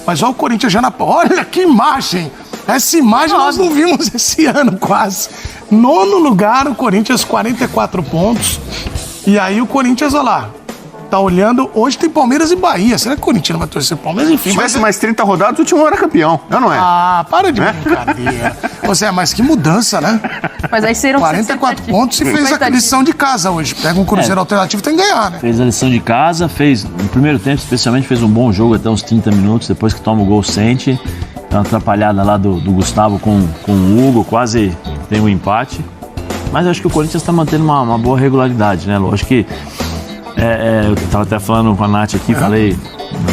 Mas olha o Corinthians já na... Olha que imagem! Essa imagem nós não vimos esse ano quase. 9º lugar, o Corinthians, 44 pontos. E aí o Corinthians, olha lá, tá olhando... Hoje tem Palmeiras e Bahia. Será que o Corinthians não vai torcer Palmeiras? Enfim, se tivesse mais 30 rodadas, o time era campeão. Não é? Ah, para de brincadeira. Mas que mudança, né? Mas aí serão 44 pontos e fez a lição de casa hoje. Pega um Cruzeiro alternativo, tem que ganhar, né? Fez a lição de casa, fez, no primeiro tempo especialmente, fez um bom jogo até uns 30 minutos, depois que toma o gol sente. Uma atrapalhada lá do Gustavo com o Hugo, quase tem um empate. Mas eu acho que o Corinthians está mantendo uma boa regularidade, né? Lógico que eu estava até falando com a Nath aqui, falei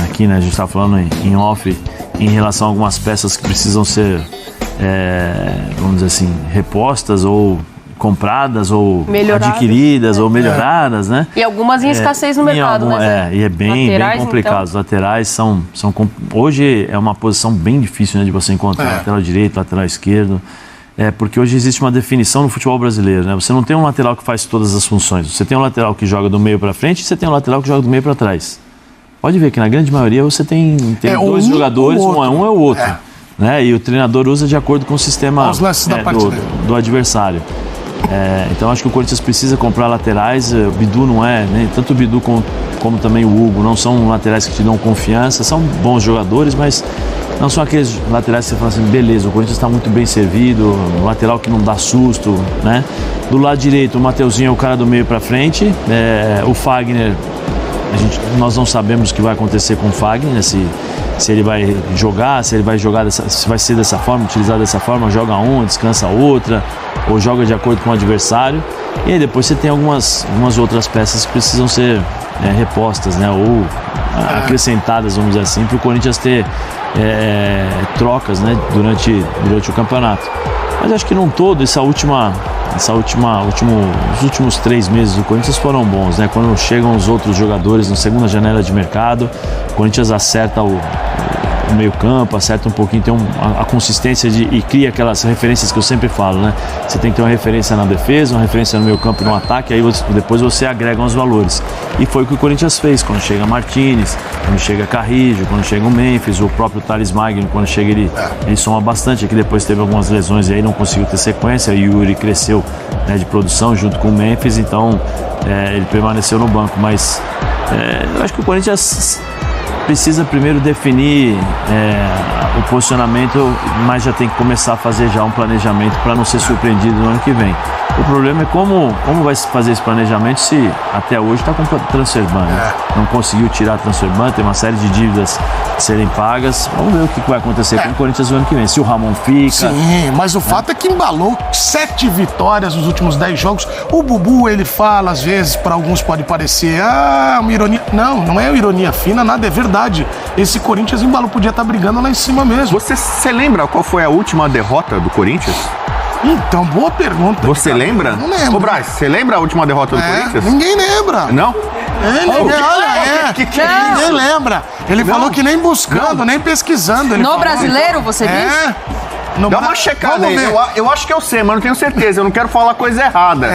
aqui, né? A gente estava falando em off em relação a algumas peças que precisam ser, vamos dizer assim, repostas ou compradas ou adquiridas ou melhoradas, né? E algumas em escassez no mercado, né? E é bem complicado. Então... Os laterais hoje é uma posição bem difícil, né, de você encontrar lateral direito, lateral esquerdo. Porque hoje existe uma definição no futebol brasileiro, né? Você não tem um lateral que faz todas as funções. Você tem um lateral que joga do meio para frente e você tem um lateral que joga do meio para trás. Pode ver que na grande maioria você tem dois jogadores, um é o outro. Né? E o treinador usa de acordo com o sistema do adversário. Então acho que o Corinthians precisa comprar laterais. O Bidu não é, né? Tanto o Bidu como também o Hugo não são laterais que te dão confiança. São bons jogadores, mas não são aqueles laterais que você fala assim, beleza, o Corinthians está muito bem servido, um lateral que não dá susto, né? Do lado direito, o Mateuzinho é o cara do meio para frente, o Fagner, nós não sabemos o que vai acontecer com o Fagner, né? Se ele vai jogar, se vai ser dessa forma, utilizado dessa forma, joga uma, descansa outra, ou joga de acordo com o adversário. E aí depois você tem algumas outras peças que precisam ser repostas, né? Ou acrescentadas, vamos dizer assim, para o Corinthians ter trocas, né? durante o campeonato. Mas acho que num todo, os últimos 3 meses do Corinthians foram bons, né? Quando chegam os outros jogadores na segunda janela de mercado, o Corinthians acerta o meio campo, acerta um pouquinho, tem a consistência e cria aquelas referências que eu sempre falo, né? Você tem que ter uma referência na defesa, uma referência no meio campo e no ataque, aí depois você agrega os valores. E foi o que o Corinthians fez, quando chega Martínez, quando chega Carrijo, quando chega o Memphis, o próprio Thales Magno, quando chega ele soma bastante, aqui depois teve algumas lesões e aí não conseguiu ter sequência, e o Yuri cresceu, né, de produção junto com o Memphis, então ele permaneceu no banco, mas eu acho que o Corinthians precisa primeiro definir o posicionamento, mas já tem que começar a fazer já um planejamento para não ser surpreendido no ano que vem. O problema é como vai se fazer esse planejamento se até hoje está com transfer ban, né? Não conseguiu tirar a transfer ban, tem uma série de dívidas a serem pagas. Vamos ver o que vai acontecer com o Corinthians no ano que vem, se o Ramon fica. Sim, mas o fato é que embalou 7 vitórias nos últimos 10 jogos. O Bubu, ele fala, às vezes, para alguns pode parecer uma ironia. Não é ironia fina, nada, é verdade. Esse Corinthians embalou, podia estar brigando lá em cima mesmo. Você lembra qual foi a última derrota do Corinthians? Então, boa pergunta. Você lembra? Não lembro. Ô, Braz, você lembra a última derrota do Corinthians? Ninguém lembra. Não? Ninguém lembra. Ele falou que nem buscando, nem pesquisando. No brasileiro, você disse? Dá uma checada aí. Eu acho que eu sei, mas não tenho certeza. Eu não quero falar coisa errada.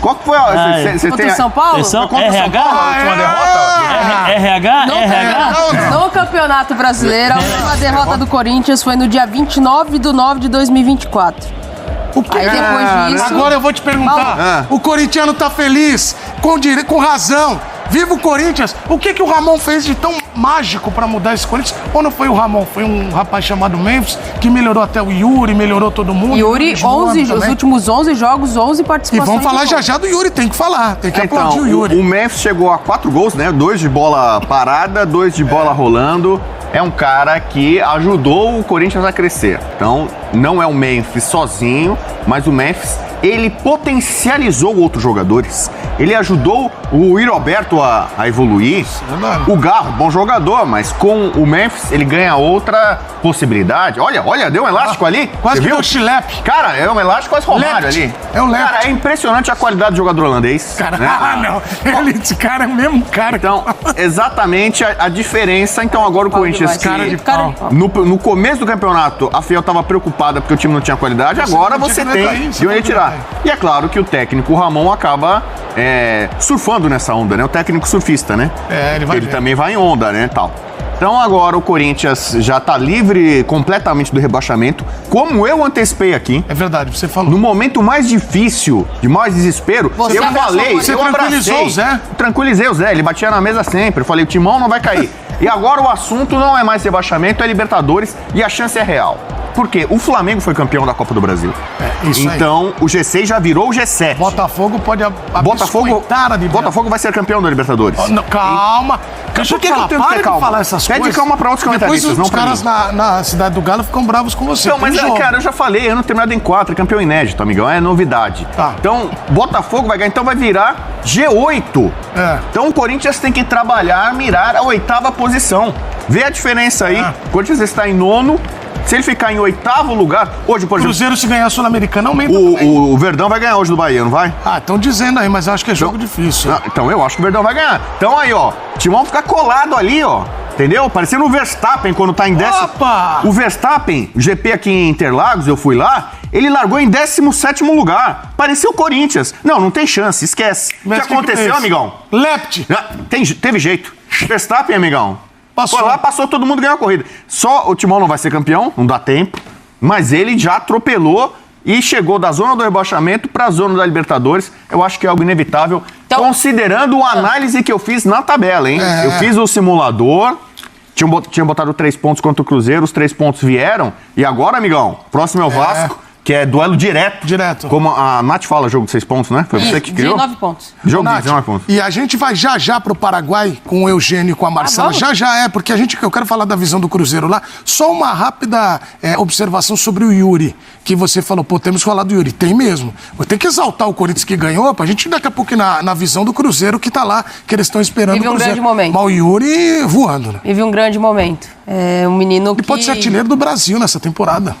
Qual que foi a... Contra o São Paulo? RH? A última derrota? RH? No Campeonato Brasileiro, a última derrota do Corinthians foi no dia 29/9/2024. Aí depois disso... Agora eu vou te perguntar. O corintiano tá feliz, com razão. Viva o Corinthians! O que o Ramon fez de tão mágico pra mudar esse Corinthians? Ou não foi o Ramon? Foi um rapaz chamado Memphis, que melhorou até o Yuri, melhorou todo mundo. Yuri, os últimos 11 jogos, 11 participações. E vamos falar já do Yuri, tem que falar. Tem que aplaudir o Yuri. O Memphis chegou a 4 gols, né? 2 de bola parada, 2 de bola rolando. É um cara que ajudou o Corinthians a crescer. Então, não é o Memphis sozinho, mas o Memphis, ele potencializou outros jogadores. Ele ajudou o Iroberto a evoluir. O Garro, bom jogador, mas com o Memphis ele ganha outra possibilidade. Olha, deu um elástico ali. Quase viu o Chilepe. Cara, é um elástico quase Romário ali. É o Left. Cara, é impressionante a qualidade do jogador holandês. Cara, né? não. Esse cara é o mesmo cara. Então, exatamente a diferença. Então, agora o Corinthians, no começo do campeonato, a Fiel estava preocupada porque o time não tinha qualidade. Agora você tem de onde tirar. E é claro que o técnico Ramon acaba surfando nessa onda, né? O técnico surfista, né? Ele também vai em onda, né? Tal. Então agora o Corinthians já está livre completamente do rebaixamento, como eu antecipei aqui. É verdade, você falou. No momento mais difícil, de mais desespero, Você eu falei, você eu tranquilizou abracei. o Zé? Tranquilizei o Zé, ele batia na mesa sempre. Eu falei, o Timão não vai cair. E agora o assunto não é mais rebaixamento, é Libertadores e a chance é real. Por quê? O Flamengo foi campeão da Copa do Brasil. Isso aí. Então o G6 já virou o G7. Botafogo pode Botafogo vai ser campeão da Libertadores. Oh, não, calma. Deixa eu te falar, para de falar essas coisas. Pede calma pra outros Depois comentaristas, os não pra caras mim. na Cidade do Galo ficam bravos com você. Não, mas, cara, eu já falei, ano terminado em 4, é campeão inédito, amigão, é novidade. Tá. Então, Botafogo vai ganhar, então vai virar G8. Então, o Corinthians tem que trabalhar, mirar a 8ª posição. Vê a diferença aí. O Corinthians está em 9º. Se ele ficar em 8º lugar, hoje, por exemplo... Cruzeiro, se ganhar a Sul-Americana, aumenta o Verdão vai ganhar hoje do Bahia, não vai? Ah, estão dizendo aí, mas eu acho que é jogo difícil. Então, eu acho que o Verdão vai ganhar. Então, aí, ó, o Timão fica colado ali, ó. Entendeu? Parecendo o Verstappen quando tá em 10º. Opa! O Verstappen, o GP aqui em Interlagos, eu fui lá, ele largou em 17º lugar. Parecia o Corinthians. Não tem chance, esquece. O que aconteceu, amigão? Lept. Teve jeito. Verstappen, amigão. Passou. Foi lá, passou, todo mundo ganhou a corrida. Só o Timão não vai ser campeão, não dá tempo. Mas ele já atropelou e chegou da zona do rebaixamento para a zona da Libertadores. Eu acho que é algo inevitável, então, considerando a análise que eu fiz na tabela, hein? Eu fiz o simulador, tinha botado 3 pontos contra o Cruzeiro, os 3 pontos vieram. E agora, amigão, próximo é o Vasco, que é duelo direto. Direto. Como a Nath fala, jogo de 6 pontos, né? Foi você que criou? 19 pontos. Jogo de Nath, 19 pontos. E a gente vai já pro Paraguai com o Eugênio e com a Marcela. Já porque eu quero falar da visão do Cruzeiro lá. Só uma rápida observação sobre o Yuri, que você falou, pô, temos que falar do Yuri. Tem mesmo. Tem que exaltar o Corinthians que ganhou, pra gente daqui a pouco na visão do Cruzeiro que tá lá, que eles estão esperando Vive o Cruzeiro. grande momento. Mas o Yuri voando, né? Vive um grande momento. É um menino que... E pode ser artilheiro do Brasil nessa temporada.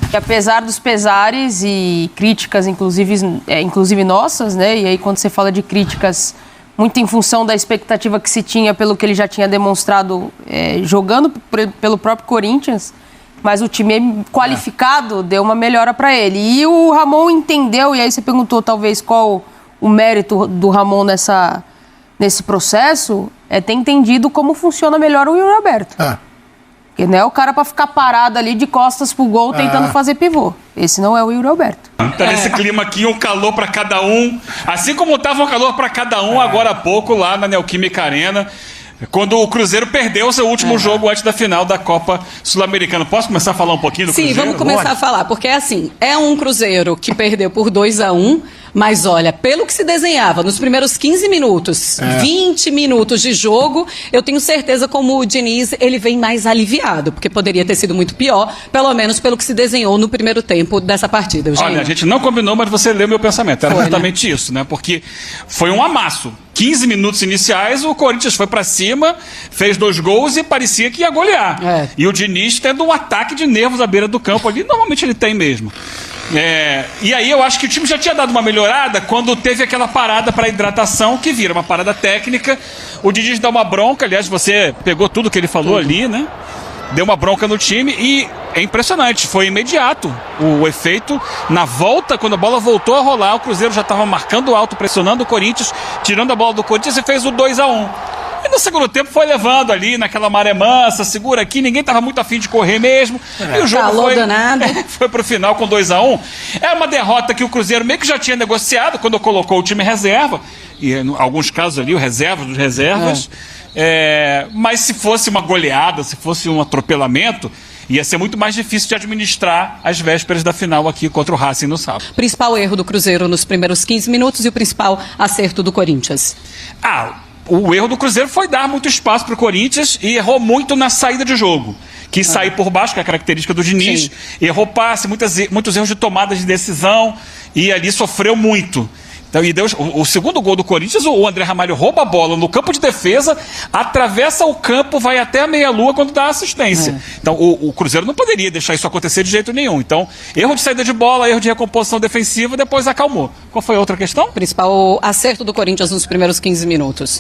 Que apesar dos pesares e críticas, inclusive nossas, né? E aí quando você fala de críticas, muito em função da expectativa que se tinha pelo que ele já tinha demonstrado jogando pelo próprio Corinthians, mas o time qualificado deu uma melhora para ele. E o Ramon entendeu, e aí você perguntou talvez qual o mérito do Ramon nesse processo, é ter entendido como funciona melhor o Yuri Alberto. Porque não é o cara pra ficar parado ali de costas pro gol tentando fazer pivô. Esse não é o Yuri Alberto. Tá nesse clima aqui, um calor pra cada um. Assim como tava um calor pra cada um agora há pouco lá na Neoquímica Arena, quando o Cruzeiro perdeu o seu último jogo antes da final da Copa Sul-Americana. Posso começar a falar um pouquinho do Cruzeiro? Sim, vamos começar a falar, porque assim, é um Cruzeiro que perdeu por 2-1, mas olha, pelo que se desenhava nos primeiros 15 minutos, 20 minutos de jogo, eu tenho certeza como o Diniz, ele vem mais aliviado, porque poderia ter sido muito pior, pelo menos pelo que se desenhou no primeiro tempo dessa partida. Eugênio. Olha, a gente não combinou, mas você leu meu pensamento. Era Foi, exatamente isso, né? Porque foi um amasso. 15 minutos iniciais, o Corinthians foi pra cima, fez 2 gols e parecia que ia golear. E o Diniz tendo um ataque de nervos à beira do campo ali, normalmente ele tem mesmo. E aí eu acho que o time já tinha dado uma melhorada quando teve aquela parada para hidratação, que vira uma parada técnica. O Diniz dá uma bronca, aliás, você pegou tudo que ele falou ali, né? Deu uma bronca no time e é impressionante, foi imediato o efeito. Na volta, quando a bola voltou a rolar, o Cruzeiro já estava marcando alto, pressionando o Corinthians, tirando a bola do Corinthians e fez o 2-1. E no segundo tempo foi levando ali naquela maré mansa, segura aqui, ninguém estava muito afim de correr mesmo. E o jogo Calor danado. foi pro final com 2-1. É uma derrota que o Cruzeiro meio que já tinha negociado quando colocou o time reserva. E em alguns casos ali, o reserva dos reservas. Mas se fosse uma goleada, se fosse um atropelamento, ia ser muito mais difícil de administrar as vésperas da final aqui contra o Racing no sábado. Principal erro do Cruzeiro nos primeiros 15 minutos e o principal acerto do Corinthians. O erro do Cruzeiro foi dar muito espaço para o Corinthians e errou muito na saída de jogo. Quis sair por baixo, que é a característica do Diniz. Sim. Errou passe, muitos erros de tomada de decisão e ali sofreu muito. Então, o segundo gol do Corinthians, o André Ramalho rouba a bola no campo de defesa, atravessa o campo, vai até a meia-lua quando dá assistência. Então, o Cruzeiro não poderia deixar isso acontecer de jeito nenhum. Então, erro de saída de bola, erro de recomposição defensiva, depois acalmou. Qual foi a outra questão? Principal acerto do Corinthians nos primeiros 15 minutos.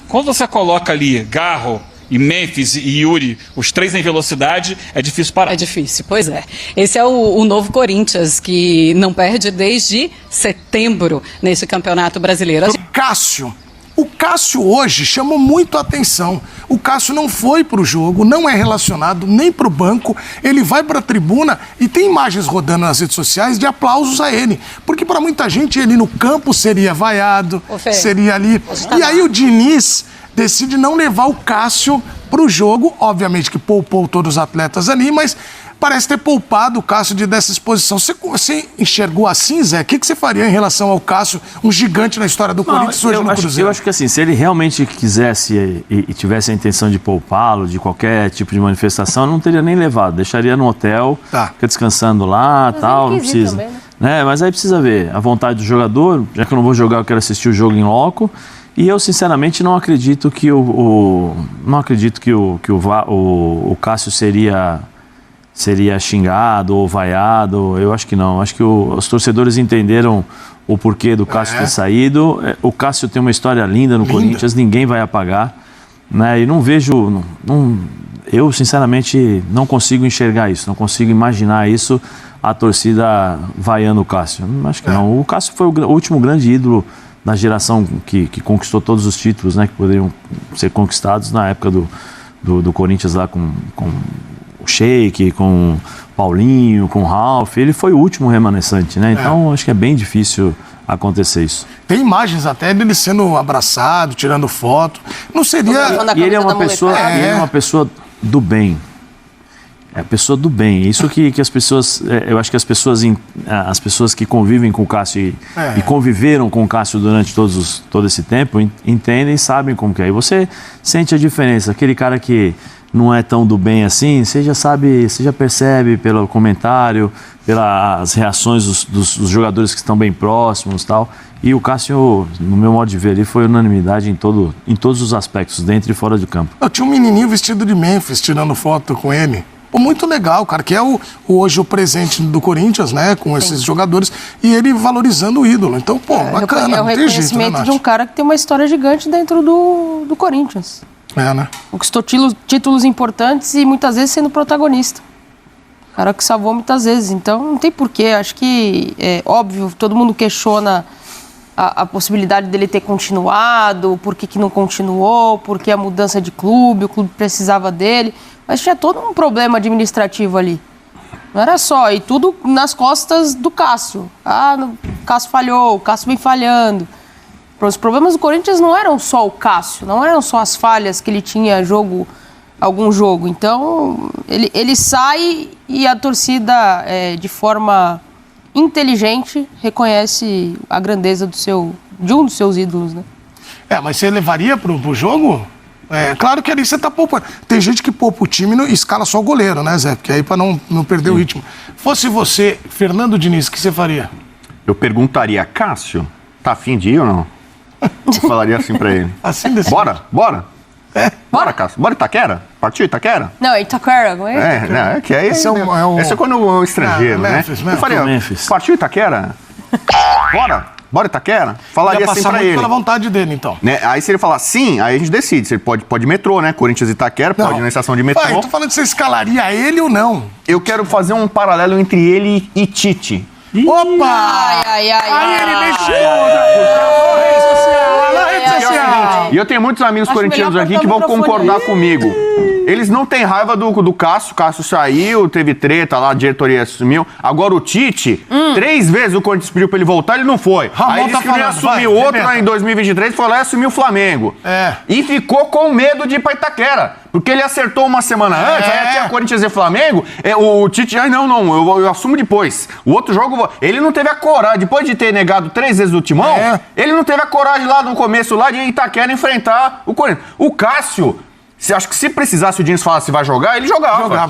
Quando você coloca ali Garro e Memphis e Yuri, os 3 em velocidade, é difícil parar. É difícil, pois é. Esse é o novo Corinthians, que não perde desde setembro nesse Campeonato Brasileiro. Cássio, O Cássio hoje chamou muito a atenção. O Cássio não foi pro jogo, não é relacionado nem pro banco, ele vai pra tribuna e tem imagens rodando nas redes sociais de aplausos a ele. Porque para muita gente ele no campo seria vaiado, seria ali. E aí o Diniz decide não levar o Cássio pro jogo, obviamente que poupou todos os atletas ali, mas parece ter poupado o Cássio dessa exposição. Você enxergou assim, Zé? O que você faria em relação ao Cássio, um gigante na história do Corinthians hoje no Cruzeiro? Eu acho que assim, se ele realmente quisesse e tivesse a intenção de poupá-lo de qualquer tipo de manifestação, não teria nem levado. Deixaria no hotel, fica descansando lá, tal, não precisa. Também, né? Mas aí precisa ver a vontade do jogador. Já que eu não vou jogar, eu quero assistir o jogo em loco. E eu, sinceramente, não acredito que o Cássio seria xingado ou vaiado. Eu acho que não. Acho que os torcedores entenderam o porquê do Cássio ter saído. O Cássio tem uma história linda no Corinthians, ninguém vai apagar. Né? E não vejo... eu, sinceramente, não consigo enxergar isso. Não consigo imaginar isso, a torcida vaiando o Cássio. Acho que não. O Cássio foi o último grande ídolo da geração que conquistou todos os títulos, né, que poderiam ser conquistados na época do Corinthians lá com o Sheik, com o Paulinho, com o Ralf. Ele foi o último remanescente, né? Então acho que é bem difícil acontecer isso. Tem imagens até dele sendo abraçado, tirando foto. Não seria... E ele é uma pessoa do bem. É a pessoa do bem. Isso que as pessoas... eu acho que as pessoas que convivem com o Cássio e conviveram com o Cássio durante todo esse tempo entendem e sabem como que é. E você sente a diferença. Aquele cara que não é tão do bem assim, você já sabe, você já percebe pelo comentário, pelas reações dos jogadores que estão bem próximos e tal. E o Cássio, no meu modo de ver, ele foi unanimidade em todos os aspectos, dentro e fora de campo. Eu tinha um menininho vestido de Memphis tirando foto com ele. Pô, muito legal, cara, que é hoje o presente do Corinthians, né, com esses jogadores, e ele valorizando o ídolo. Então, pô, bacana, é o reconhecimento de um cara que tem uma história gigante dentro do Corinthians. Né? Conquistou títulos importantes e muitas vezes sendo protagonista. Cara que salvou muitas vezes, então não tem porquê. Acho que, óbvio, todo mundo questiona a possibilidade dele ter continuado, por que não continuou, por que a mudança de clube, o clube precisava dele. Mas tinha todo um problema administrativo ali. Não era só, e tudo nas costas do Cássio. O Cássio falhou, o Cássio vem falhando. Os problemas do Corinthians não eram só o Cássio, não eram só as falhas que ele tinha algum jogo. Então, ele sai e a torcida, de forma inteligente, reconhece a grandeza de um dos seus ídolos, né? Mas você levaria pro jogo? Claro que ali você tá poupando. Tem gente que poupa o time e escala só o goleiro, né, Zé? Porque aí pra não perder o ritmo. Fosse você, Fernando Diniz, o que você faria? Eu perguntaria, Cássio, tá afim de ir ou não? Eu falaria assim pra ele. Assim desse Bora? Bora, Cássio. Bora Itaquera? Partiu Itaquera? Não, Itaquera. Não é que aí... Esse é quando o estrangeiro, né? Memphis. Eu faria, partiu Itaquera? Bora Itaquera? Falaria assim pra ele. Pela vontade dele, então. Né? Aí se ele falar sim, aí a gente decide. Se ele pode metrô, né? Corinthians e Itaquera, pode ir na estação de metrô. Eu tô falando que você escalaria ele ou não. Eu quero fazer um paralelo entre ele e Tite. Opa! Ai. Aí ele mexeu. E eu tenho muitos amigos corintianos aqui que vão concordar comigo. Eles não têm raiva do Cássio. O Cássio saiu, teve treta lá, a diretoria assumiu. Agora o Tite, 3 vezes o Corinthians pediu pra ele voltar, ele não foi. Aí ele disse que ele assumiu outro em 2023, foi lá e assumiu o Flamengo. E ficou com medo de ir pra Itaquera. Porque ele acertou uma semana antes, aí tinha Corinthians e Flamengo, o Tite, não, eu assumo depois. O outro jogo, ele não teve a coragem, depois de ter negado 3 vezes o Timão, ele não teve a coragem lá no começo, lá de Itaquera, enfrentar o Corinthians. O Cássio, acho que se precisasse o Diniz falar se vai jogar, ele jogava.